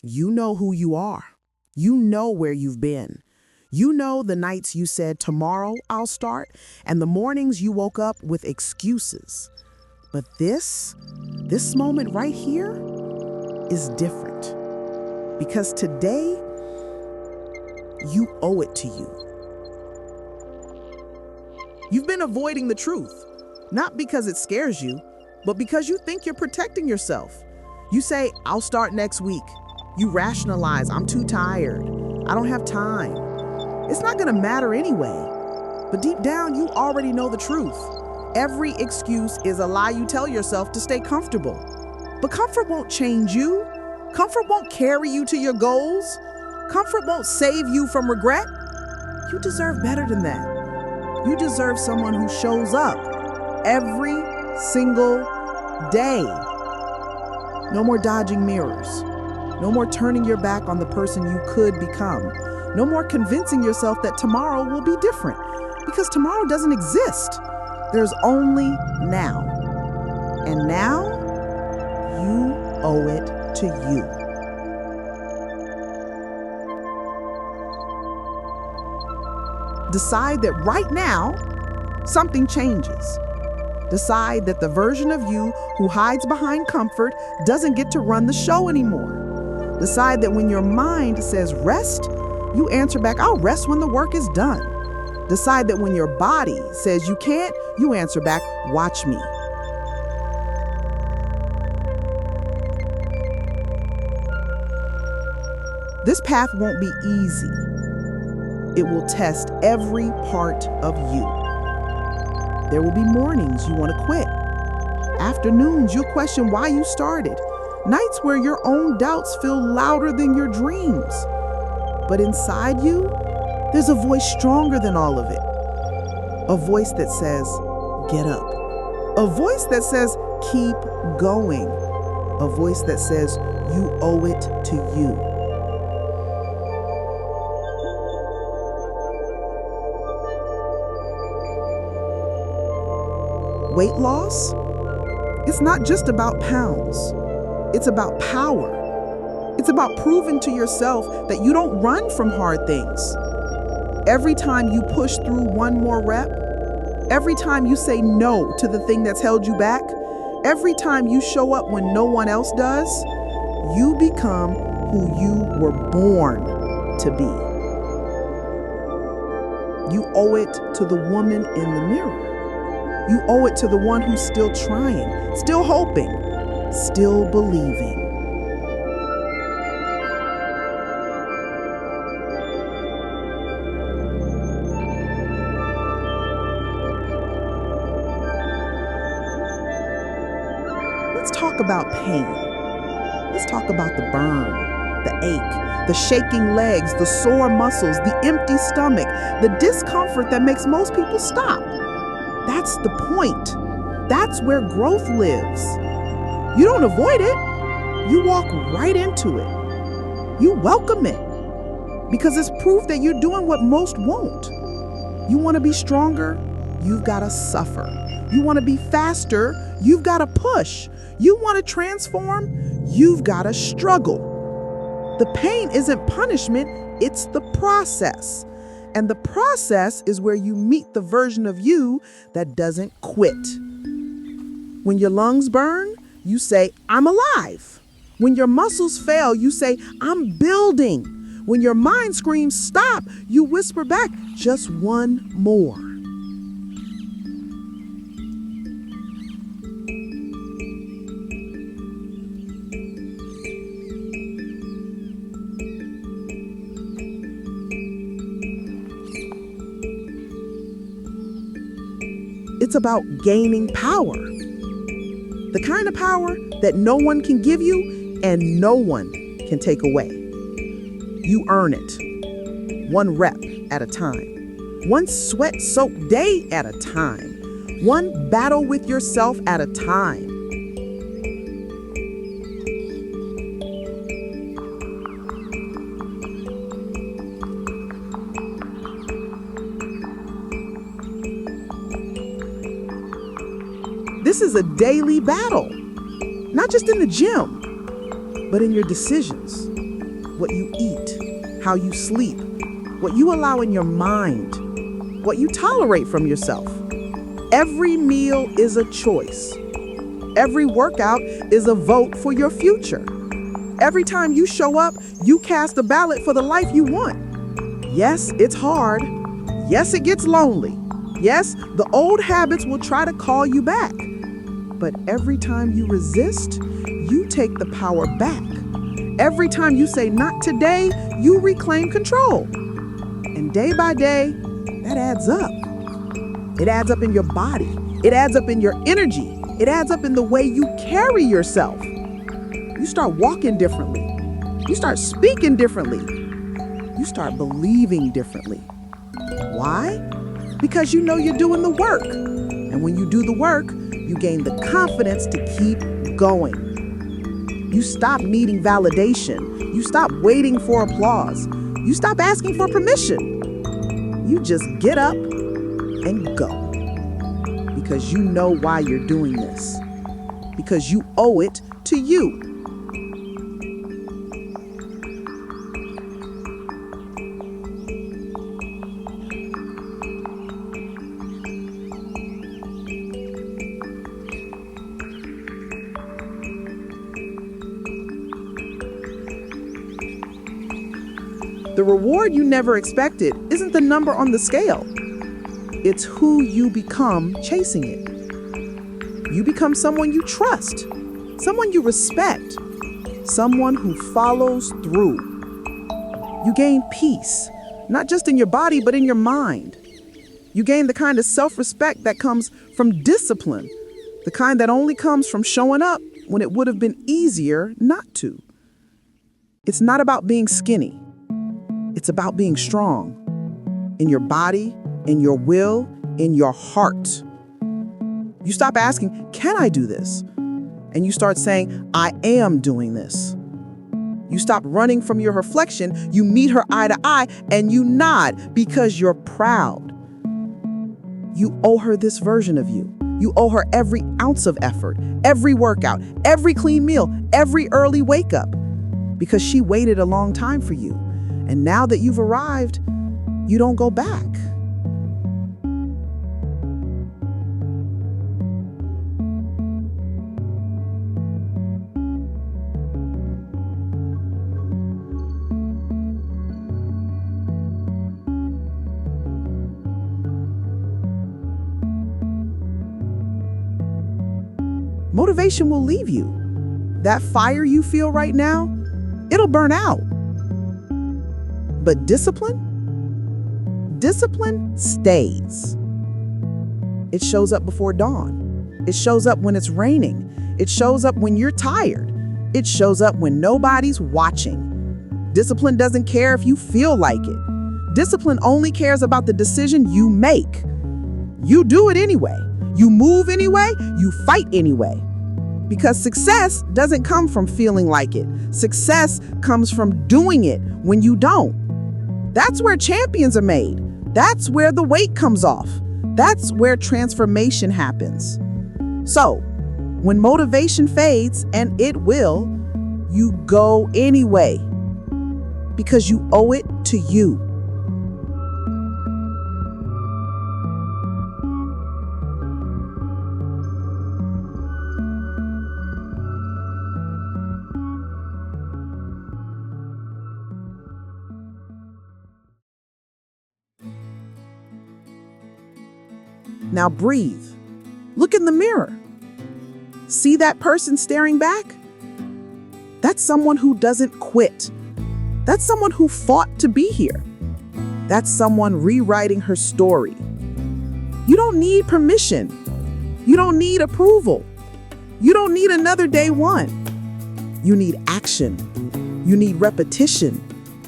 You know who you are. You know where you've been. You know the nights you said, tomorrow I'll start, and the mornings you woke up with excuses. But this moment right here is different. Because today, you owe it to you. You've been avoiding the truth, not because it scares you, but because you think you're protecting yourself. You say, I'll start next week. You rationalize, I'm too tired. I don't have time. It's not gonna matter anyway. But deep down, you already know the truth. Every excuse is a lie you tell yourself to stay comfortable. But comfort won't change you. Comfort won't carry you to your goals. Comfort won't save you from regret. You deserve better than that. You deserve someone who shows up every single day. No more dodging mirrors. No more turning your back on the person you could become. No more convincing yourself that tomorrow will be different, because tomorrow doesn't exist. There's only now. And now, you owe it to you. Decide that right now, something changes. Decide that the version of you who hides behind comfort doesn't get to run the show anymore. Decide that when your mind says rest, you answer back, I'll rest when the work is done. Decide that when your body says you can't, you answer back, watch me. This path won't be easy. It will test every part of you. There will be mornings you want to quit. Afternoons you'll question why you started. Nights where your own doubts feel louder than your dreams. But inside you, there's a voice stronger than all of it. A voice that says, get up. A voice that says, keep going. A voice that says, you owe it to you. Weight loss? It's not just about pounds. It's about power. It's about proving to yourself that you don't run from hard things. Every time you push through one more rep, every time you say no to the thing that's held you back, every time you show up when no one else does, you become who you were born to be. You owe it to the woman in the mirror. You owe it to the one who's still trying, still hoping, still believing. Let's talk about pain. Let's talk about the burn, the ache, the shaking legs, the sore muscles, the empty stomach, the discomfort that makes most people stop. That's the point. That's where growth lives. You don't avoid it. You walk right into it. You welcome it because it's proof that you're doing what most won't. You want to be stronger? You've got to suffer. You want to be faster? You've got to push. You want to transform? You've got to struggle. The pain isn't punishment, it's the process. And the process is where you meet the version of you that doesn't quit. When your lungs burn, you say, I'm alive. When your muscles fail, you say, I'm building. When your mind screams, stop, you whisper back, just one more. It's about gaining power. The kind of power that no one can give you and no one can take away. You earn it, one rep at a time, one sweat-soaked day at a time, one battle with yourself at a time. This is a daily battle, not just in the gym, but in your decisions, what you eat, how you sleep, what you allow in your mind, what you tolerate from yourself. Every meal is a choice. Every workout is a vote for your future. Every time you show up, you cast a ballot for the life you want. Yes, it's hard. Yes, it gets lonely. Yes, the old habits will try to call you back. But every time you resist, you take the power back. Every time you say, "Not today," you reclaim control. And day by day, that adds up. It adds up in your body. It adds up in your energy. It adds up in the way you carry yourself. You start walking differently. You start speaking differently. You start believing differently. Why? Because you know you're doing the work. And when you do the work, you gain the confidence to keep going. You stop needing validation. You stop waiting for applause. You stop asking for permission. You just get up and go. Because you know why you're doing this. Because you owe it to you. The reward you never expected isn't the number on the scale. It's who you become chasing it. You become someone you trust, someone you respect, someone who follows through. You gain peace, not just in your body, but in your mind. You gain the kind of self-respect that comes from discipline, the kind that only comes from showing up when it would have been easier not to. It's not about being skinny. It's about being strong in your body, in your will, in your heart. You stop asking, "Can I do this?" And you start saying, "I am doing this." You stop running from your reflection, you meet her eye to eye, and you nod because you're proud. You owe her this version of you. You owe her every ounce of effort, every workout, every clean meal, every early wake up, because she waited a long time for you. And now that you've arrived, you don't go back. Motivation will leave you. That fire you feel right now, it'll burn out. But discipline stays. It shows up before dawn. It shows up when it's raining. It shows up when you're tired. It shows up when nobody's watching. Discipline doesn't care if you feel like it. Discipline only cares about the decision you make. You do it anyway. You move anyway. You fight anyway. Because success doesn't come from feeling like it. Success comes from doing it when you don't. That's where champions are made. That's where the weight comes off. That's where transformation happens. So, when motivation fades, and it will, you go anyway. Because you owe it to you. Now breathe. Look in the mirror. See that person staring back? That's someone who doesn't quit. That's someone who fought to be here. That's someone rewriting her story. You don't need permission. You don't need approval. You don't need another day one. You need action. You need repetition.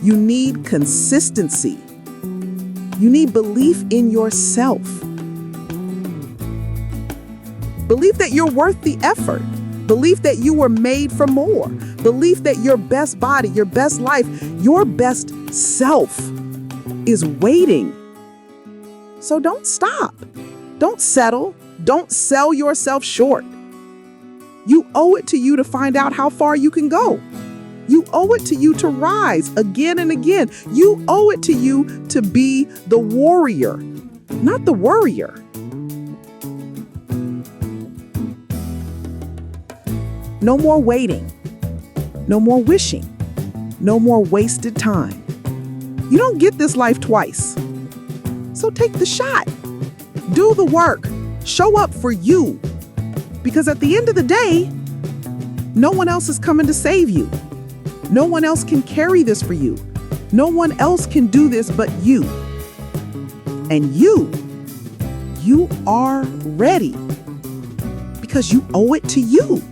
You need consistency. You need belief in yourself. Belief that you're worth the effort. Belief that you were made for more. Belief that your best body, your best life, your best self is waiting. So don't stop. Don't settle. Don't sell yourself short. You owe it to you to find out how far you can go. You owe it to you to rise again and again. You owe it to you to be the warrior, not the worrier. No more waiting. No more wishing. No more wasted time. You don't get this life twice. So take the shot. Do the work. Show up for you. Because at the end of the day, no one else is coming to save you. No one else can carry this for you. No one else can do this but you. And you are ready because you owe it to you.